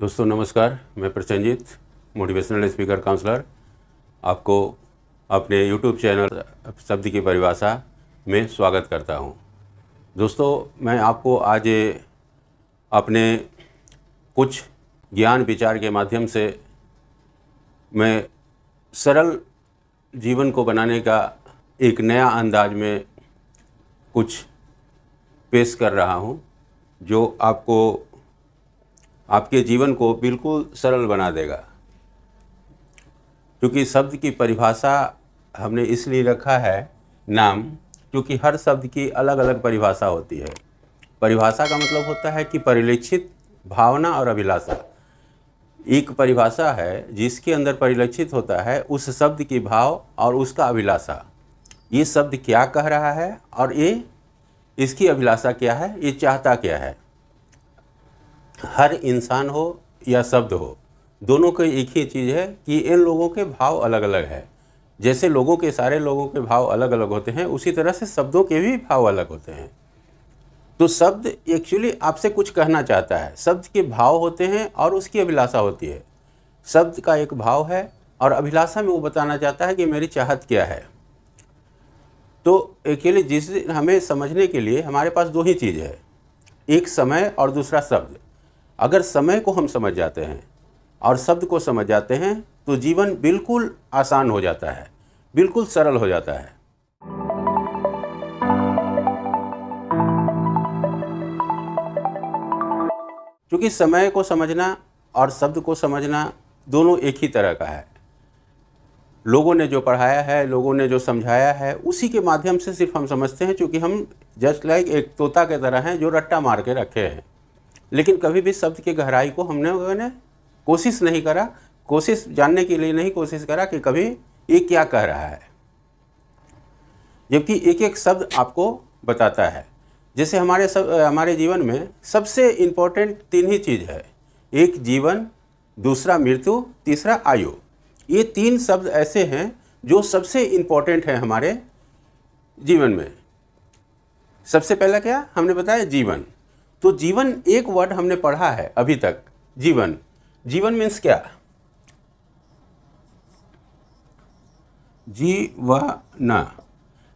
दोस्तों नमस्कार, मैं प्रसन्नजीत, मोटिवेशनल स्पीकर काउंसलर, आपको अपने यूट्यूब चैनल शब्द की परिभाषा में स्वागत करता हूं। दोस्तों, मैं आपको आज अपने कुछ ज्ञान विचार के माध्यम से मैं सरल जीवन को बनाने का एक नया अंदाज में कुछ पेश कर रहा हूं, जो आपको आपके जीवन को बिल्कुल सरल बना देगा। क्योंकि शब्द की परिभाषा हमने इसलिए रखा है नाम, क्योंकि हर शब्द की अलग अलग परिभाषा होती है। परिभाषा का मतलब होता है कि परिलक्षित भावना और अभिलाषा। एक परिभाषा है जिसके अंदर परिलक्षित होता है उस शब्द की भाव और उसका अभिलाषा। ये शब्द क्या कह रहा है और ये इसकी अभिलाषा क्या है, ये चाहता क्या है। हर इंसान हो या शब्द हो, दोनों की एक ही चीज़ है कि इन लोगों के भाव अलग अलग है। जैसे लोगों के सारे लोगों के भाव अलग अलग होते हैं, उसी तरह से शब्दों के भी भाव अलग होते हैं। तो शब्द एक्चुअली आपसे कुछ कहना चाहता है। शब्द के भाव होते हैं और उसकी अभिलाषा होती है। शब्द का एक भाव है और अभिलाषा में वो बताना चाहता है कि मेरी चाहत क्या है। तो एक्चुअली जिस हमें समझने के लिए हमारे पास दो ही चीज़ है, एक समय और दूसरा शब्द। अगर समय को हम समझ जाते हैं और शब्द को समझ जाते हैं तो जीवन बिल्कुल आसान हो जाता है, बिल्कुल सरल हो जाता है। क्योंकि समय को समझना और शब्द को समझना दोनों एक ही तरह का है। लोगों ने जो पढ़ाया है, लोगों ने जो समझाया है, उसी के माध्यम से सिर्फ हम समझते हैं। क्योंकि हम जस्ट लाइक एक तोता के तरह हैं जो रट्टा मार के रखे हैं, लेकिन कभी भी शब्द की गहराई को हमने कोशिश नहीं करा, कोशिश जानने के लिए नहीं कोशिश करा कि कभी ये क्या कह रहा है। जबकि एक एक शब्द आपको बताता है। जैसे हमारे जीवन में सबसे इम्पोर्टेंट तीन ही चीज़ है, एक जीवन, दूसरा मृत्यु, तीसरा आयु। ये तीन शब्द ऐसे हैं जो सबसे इम्पोर्टेंट है हमारे जीवन में। सबसे पहला क्या हमने बताया, जीवन। तो जीवन एक वर्ड हमने पढ़ा है अभी तक, जीवन। जीवन मीन्स क्या, जीवन,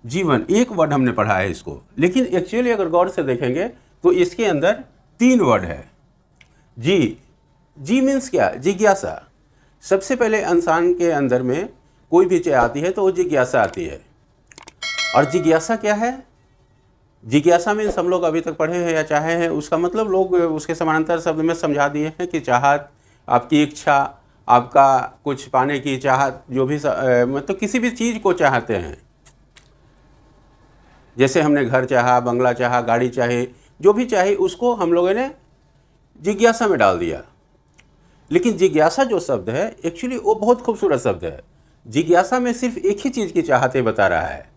जीवन एक वर्ड हमने पढ़ा है इसको। लेकिन एक्चुअली अगर गौर से देखेंगे तो इसके अंदर तीन वर्ड है। जी मीन्स क्या, जिज्ञासा। सबसे पहले इंसान के अंदर में कोई भी चीज आती है तो वो जिज्ञासा आती है। और जिज्ञासा क्या है, जिज्ञासा मीन्स हम लोग अभी तक पढ़े हैं या चाहे हैं, उसका मतलब लोग उसके समानांतर शब्द में समझा दिए हैं कि चाहत, आपकी इच्छा, आपका कुछ पाने की चाहत, जो भी मतलब किसी भी चीज़ को चाहते हैं। जैसे हमने घर चाहा, बंगला चाहा, गाड़ी चाहे, जो भी चाहे उसको हम लोगों ने जिज्ञासा में डाल दिया। लेकिन जिज्ञासा जो शब्द है एक्चुअली वो बहुत खूबसूरत शब्द है। जिज्ञासा में सिर्फ एक ही चीज़ की चाहते बता रहा है।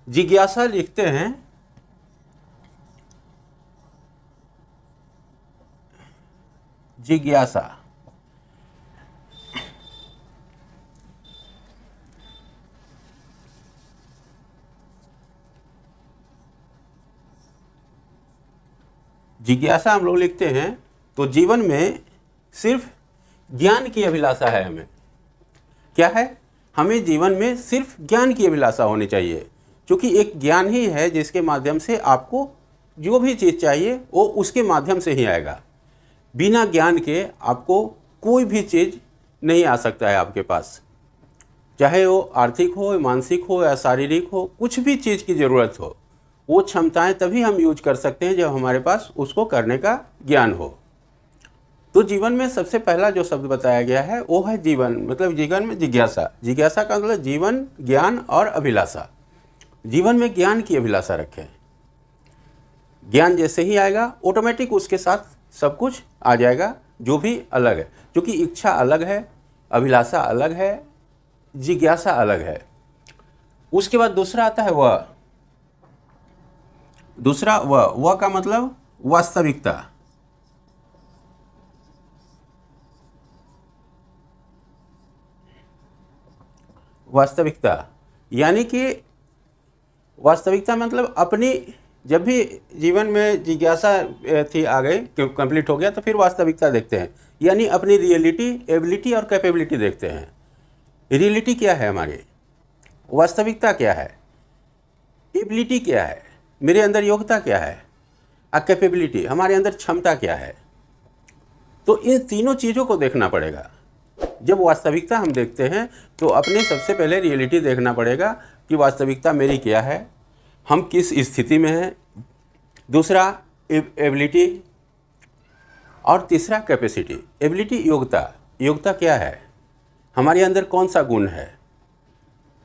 जिज्ञासा लिखते हैं जिज्ञासा, जिज्ञासा हम लोग लिखते हैं तो जीवन में सिर्फ ज्ञान की अभिलाषा है। हमें क्या है, हमें जीवन में सिर्फ ज्ञान की अभिलाषा होनी चाहिए। क्योंकि एक ज्ञान ही है जिसके माध्यम से आपको जो भी चीज़ चाहिए वो उसके माध्यम से ही आएगा। बिना ज्ञान के आपको कोई भी चीज़ नहीं आ सकता है आपके पास, चाहे वो आर्थिक हो, मानसिक हो या शारीरिक हो। कुछ भी चीज़ की ज़रूरत हो, वो क्षमताएं तभी हम यूज कर सकते हैं जब हमारे पास उसको करने का ज्ञान हो। तो जीवन में सबसे पहला जो शब्द बताया गया है वो है जीवन। मतलब जीवन में जिज्ञासा। जिज्ञासा का मतलब जीवन, ज्ञान और अभिलाषा। जीवन में ज्ञान की अभिलाषा रखें। ज्ञान जैसे ही आएगा ऑटोमेटिक उसके साथ सब कुछ आ जाएगा, जो भी अलग है। क्योंकि इच्छा अलग है, अभिलाषा अलग है, जिज्ञासा अलग है। उसके बाद दूसरा आता है वह। दूसरा वह का मतलब वास्तविकता। वास्तविकता यानी कि वास्तविकता मतलब अपनी जब भी जीवन में जिज्ञासा थी आ गई, कंप्लीट हो गया, तो फिर वास्तविकता देखते हैं, यानी अपनी रियलिटी, एबिलिटी और कैपेबिलिटी देखते हैं। रियलिटी क्या है हमारी, वास्तविकता क्या है, एबिलिटी क्या है, मेरे अंदर योग्यता क्या है, और कैपेबिलिटी हमारे अंदर क्षमता क्या है। तो इन तीनों चीज़ों को देखना पड़ेगा। जब वास्तविकता हम देखते हैं तो अपने सबसे पहले रियलिटी देखना पड़ेगा कि वास्तविकता मेरी क्या है, हम किस स्थिति में हैं, दूसरा एबिलिटी, और तीसरा कैपेसिटी। एबिलिटी योग्यता, योग्यता क्या है, हमारे अंदर कौन सा गुण है,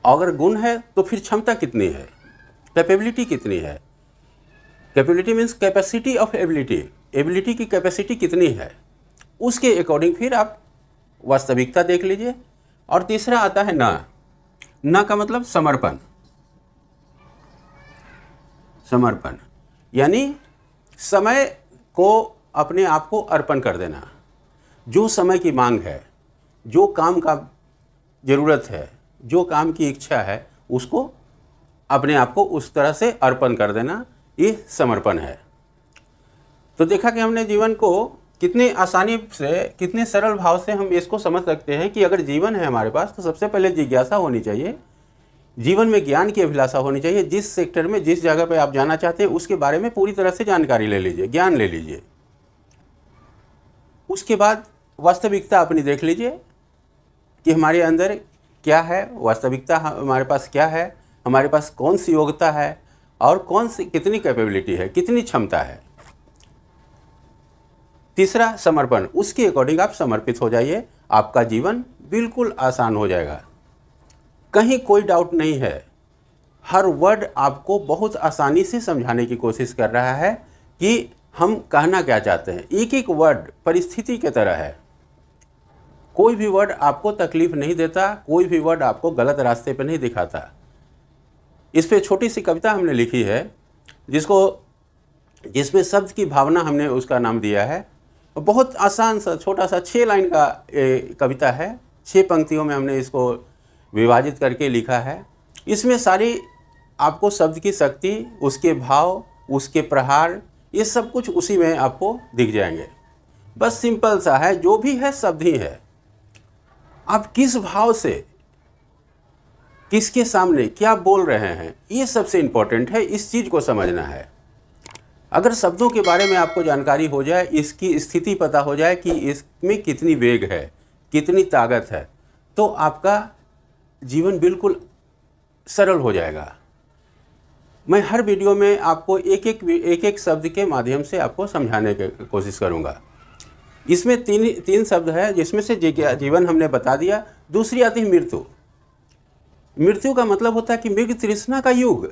अगर गुण है तो फिर क्षमता कितनी है, कैपेबिलिटी कितनी है। Capability means capacity of ability, ability की कैपेसिटी कितनी है, उसके अकॉर्डिंग फिर आप वास्तविकता देख लीजिए। और तीसरा आता है ना का मतलब समर्पण। समर्पण यानी समय को, अपने आप को अर्पण कर देना। जो समय की मांग है, जो काम का ज़रूरत है, जो काम की इच्छा है, उसको अपने आप को उस तरह से अर्पण कर देना, ये समर्पण है। तो देखा कि हमने जीवन को कितनी आसानी से, कितने सरल भाव से हम इसको समझ सकते हैं कि अगर जीवन है हमारे पास तो सबसे पहले जिज्ञासा होनी चाहिए, जीवन में ज्ञान की अभिलाषा होनी चाहिए। जिस सेक्टर में, जिस जगह पे आप जाना चाहते हैं उसके बारे में पूरी तरह से जानकारी ले लीजिए, ज्ञान ले लीजिए। उसके बाद वास्तविकता अपनी देख लीजिए कि हमारे अंदर क्या है, वास्तविकता हमारे पास क्या है, हमारे पास कौन सी योग्यता है और कौन सी, कितनी कैपेबिलिटी है, कितनी क्षमता है। तीसरा समर्पण, उसके अकॉर्डिंग आप समर्पित हो जाइए, आपका जीवन बिल्कुल आसान हो जाएगा। कहीं कोई डाउट नहीं है, हर वर्ड आपको बहुत आसानी से समझाने की कोशिश कर रहा है कि हम कहना क्या चाहते हैं। एक एक वर्ड परिस्थिति की तरह है, कोई भी वर्ड आपको तकलीफ नहीं देता, कोई भी वर्ड आपको गलत रास्ते पर नहीं दिखाता। इस पे छोटी सी कविता हमने लिखी है जिसमें शब्द की भावना हमने उसका नाम दिया है। बहुत आसान सा छोटा सा 6 लाइन का कविता है, 6 पंक्तियों में हमने इसको विभाजित करके लिखा है। इसमें सारी आपको शब्द की शक्ति, उसके भाव, उसके प्रहार, ये सब कुछ उसी में आपको दिख जाएंगे। बस सिंपल सा है, जो भी है शब्द ही है। आप किस भाव से, किसके सामने क्या बोल रहे हैं, ये सबसे इम्पोर्टेंट है, इस चीज़ को समझना है। अगर शब्दों के बारे में आपको जानकारी हो जाए, इसकी स्थिति पता हो जाए कि इसमें कितनी वेग है, कितनी ताकत है, तो आपका जीवन बिल्कुल सरल हो जाएगा। मैं हर वीडियो में आपको एक एक शब्द के माध्यम से आपको समझाने की कोशिश करूंगा। इसमें तीन शब्द है, जिसमें से जीवन हमने बता दिया। दूसरी आती है मृत्यु। मृत्यु का मतलब होता है कि मृग तृष्णा का युग।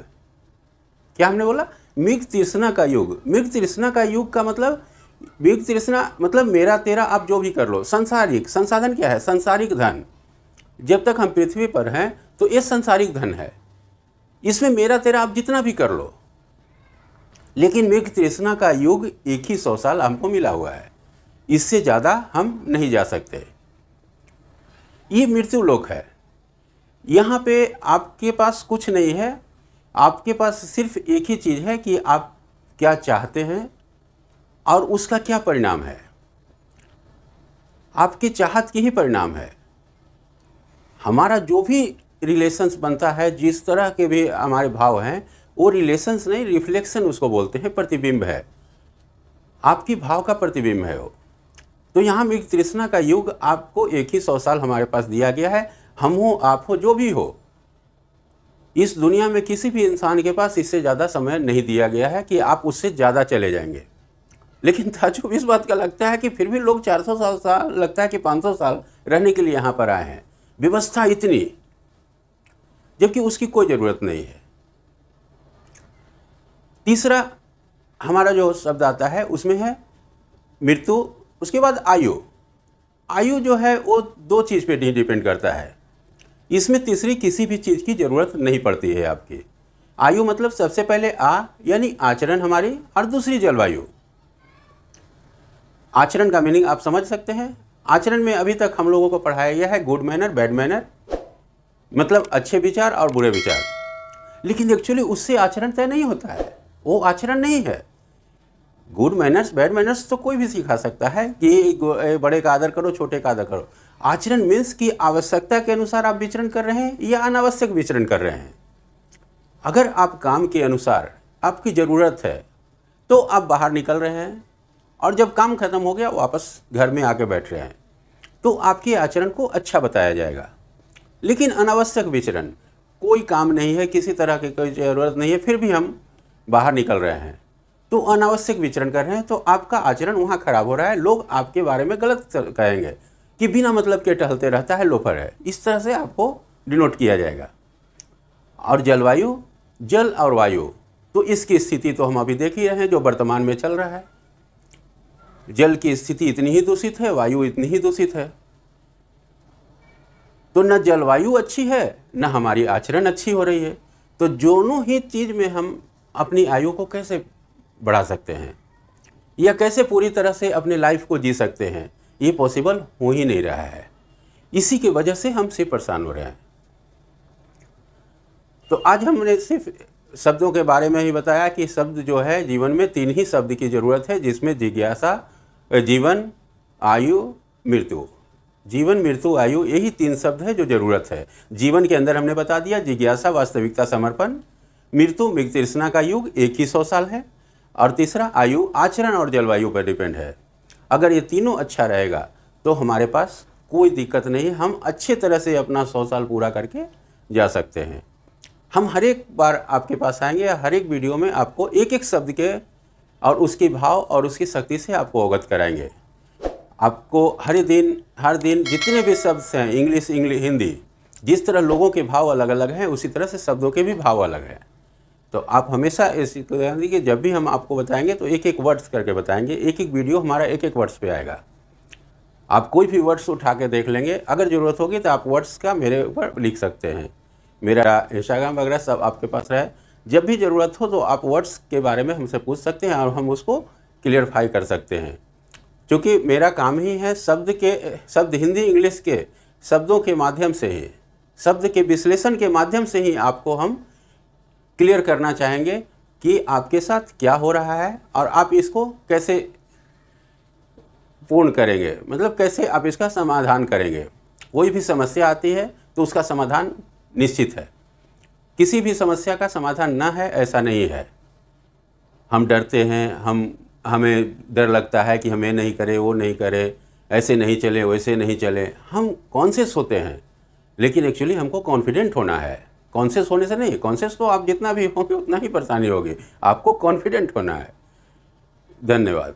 क्या हमने बोला? मृग तृष्णा का युग। मृग तृष्णा का युग का मतलब, मृग तृष्णा मतलब मेरा तेरा आप जो भी कर लो। सांसारिक, संसाधन क्या है? सांसारिक धन। जब तक हम पृथ्वी पर हैं तो ये सांसारिक धन है, इसमें मेरा तेरा आप जितना भी कर लो। लेकिन मृग तृष्णा का युग एक ही 100 साल हमको मिला हुआ है, इससे ज़्यादा हम नहीं जा सकते। ये मृत्यु लोक है। यहाँ पे आपके पास कुछ नहीं है, आपके पास सिर्फ एक ही चीज़ है कि आप क्या चाहते हैं और उसका क्या परिणाम है। आपकी चाहत की ही परिणाम है। हमारा जो भी रिलेशंस बनता है, जिस तरह के भी हमारे भाव हैं, वो रिलेशंस नहीं, रिफ्लेक्शन उसको बोलते हैं, प्रतिबिंब है। आपकी भाव का प्रतिबिंब है वो। तो यहाँ मृग तृष्णा का युग आपको एक ही 100 साल हमारे पास दिया गया है। हम हो, आप हो, जो भी हो, इस दुनिया में किसी भी इंसान के पास इससे ज़्यादा समय नहीं दिया गया है कि आप उससे ज़्यादा चले जाएंगे। लेकिन ताज्जुब इस बात का लगता है कि फिर भी लोग 400 साल लगता है कि 500 साल रहने के लिए यहाँ पर आए हैं। व्यवस्था इतनी, जबकि उसकी कोई ज़रूरत नहीं है। तीसरा हमारा जो शब्द आता है उसमें है मृत्यु। उसके बाद आयु। आयु जो है वो 2 चीज़ पे डिपेंड करता है। इसमें तीसरी किसी भी चीज़ की ज़रूरत नहीं पड़ती है आपकी। आयु मतलब सबसे पहले यानी आचरण हमारी, और दूसरी जलवायु। आचरण का मीनिंग आप समझ सकते हैं। आचरण में अभी तक हम लोगों को पढ़ाया गया है गुड मैनर, बैड मैनर, मतलब अच्छे विचार और बुरे विचार। लेकिन एक्चुअली उससे आचरण तय नहीं होता है। वो आचरण नहीं है। गुड मैनर्स बैड मैनर्स तो कोई भी सिखा सकता है कि बड़े का आदर करो, छोटे का आदर करो। आचरण मीन्स कि आवश्यकता के अनुसार आप विचरण कर रहे हैं या अनावश्यक विचरण कर रहे हैं। अगर आप काम के अनुसार आपकी ज़रूरत है तो आप बाहर निकल रहे हैं, और जब काम खत्म हो गया वापस घर में आके बैठ रहे हैं, तो आपके आचरण को अच्छा बताया जाएगा। लेकिन अनावश्यक विचरण, कोई काम नहीं है, किसी तरह की कोई ज़रूरत नहीं है, फिर भी हम बाहर निकल रहे हैं, तो अनावश्यक विचरण कर रहे हैं, तो आपका आचरण वहाँ खराब हो रहा है। लोग आपके बारे में गलत कहेंगे कि बिना मतलब के टहलते रहता है, लोफर है। इस तरह से आपको डिनोट किया जाएगा। और जलवायु, जल और वायु, तो इसकी स्थिति तो हम अभी देख ही रहे हैं जो वर्तमान में चल रहा है। जल की स्थिति इतनी ही दूषित है, वायु इतनी ही दूषित है। तो न जलवायु अच्छी है, न हमारी आचरण अच्छी हो रही है। तो दोनों ही चीज़ में हम अपनी आयु को कैसे बढ़ा सकते हैं या कैसे पूरी तरह से अपने लाइफ को जी सकते हैं, ये पॉसिबल हो ही नहीं रहा है। इसी की वजह से हम सिर्फ परेशान हो रहे हैं। तो आज हमने सिर्फ शब्दों के बारे में ही बताया कि शब्द जो है, जीवन में 3 ही शब्द की ज़रूरत है, जिसमें जिज्ञासा, जीवन, आयु, मृत्यु। जीवन, मृत्यु, आयु, यही 3 शब्द है जो ज़रूरत है। जीवन के अंदर हमने बता दिया जिज्ञासा, वास्तविकता, समर्पण। मृत्यु, मृग तृष्णा का युग 1 ही 100 साल है। और तीसरा आयु, आचरण और जलवायु पर डिपेंड है। अगर ये तीनों अच्छा रहेगा तो हमारे पास कोई दिक्कत नहीं, हम अच्छे तरह से अपना 100 साल पूरा करके जा सकते हैं। हम हर एक बार आपके पास आएंगे, हर एक वीडियो में आपको एक एक शब्द के और उसके भाव और उसकी शक्ति से आपको अवगत कराएंगे। आपको हर दिन जितने भी शब्द हैं, इंग्लिश, हिंदी, जिस तरह लोगों के भाव अलग अलग हैं, उसी तरह से शब्दों के भी भाव अलग हैं। तो आप हमेशा ऐसी कि जब भी हम आपको बताएंगे तो एक एक वर्ड्स करके बताएंगे। एक एक वीडियो हमारा एक एक वर्ड्स पे आएगा। आप कोई भी वर्ड्स उठा के देख लेंगे, अगर ज़रूरत होगी तो आप वर्ड्स का मेरे ऊपर लिख सकते हैं। मेरा इंस्टाग्राम वगैरह सब आपके पास रहे। जब भी ज़रूरत हो तो आप वर्ड्स के बारे में हमसे पूछ सकते हैं और हम उसको क्लियरफाई कर सकते हैं। क्योंकि मेरा काम ही है शब्द हिंदी इंग्लिश के शब्दों के माध्यम से ही, शब्द के विश्लेषण के माध्यम से ही आपको हम क्लियर करना चाहेंगे कि आपके साथ क्या हो रहा है और आप इसको कैसे पूर्ण करेंगे, मतलब कैसे आप इसका समाधान करेंगे। कोई भी समस्या आती है तो उसका समाधान निश्चित है। किसी भी समस्या का समाधान ना है ऐसा नहीं है। हम डरते हैं, हमें डर लगता है कि हमें नहीं करे, वो नहीं करे, ऐसे नहीं चले, वैसे नहीं चले। हम कॉन्शियस होते हैं, लेकिन एक्चुअली हमको कॉन्फिडेंट होना है। कॉन्शियस होने से नहीं, कॉन्शियस तो आप जितना भी होंगे उतना ही परेशानी होगी, आपको कॉन्फिडेंट होना है। धन्यवाद।